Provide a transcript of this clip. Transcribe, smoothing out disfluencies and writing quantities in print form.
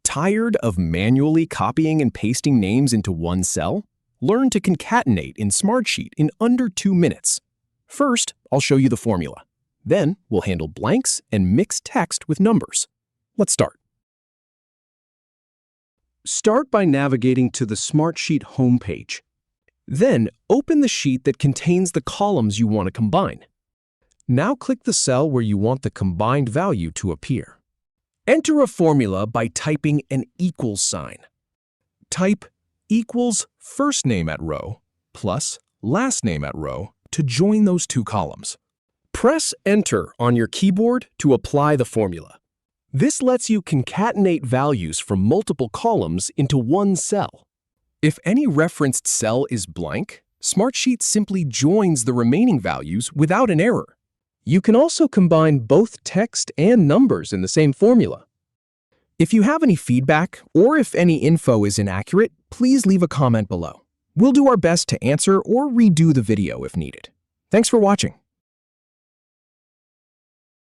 Tired of manually copying and pasting names into one cell? Learn to concatenate in Smartsheet in under 2 minutes. First, I'll show you the formula. Then, we'll handle blanks and mix text with numbers. Let's start. Start by navigating to the Smartsheet homepage. Then, open the sheet that contains the columns you want to combine. Now click the cell where you want the combined value to appear. Enter a formula by typing an equals sign. Type equals first name at row plus last name at row to join those two columns. Press Enter on your keyboard to apply the formula. This lets you concatenate values from multiple columns into one cell. If any referenced cell is blank, Smartsheet simply joins the remaining values without an error. You can also combine both text and numbers in the same formula. If you have any feedback or if any info is inaccurate, please leave a comment below. We'll do our best to answer or redo the video if needed. Thanks for watching.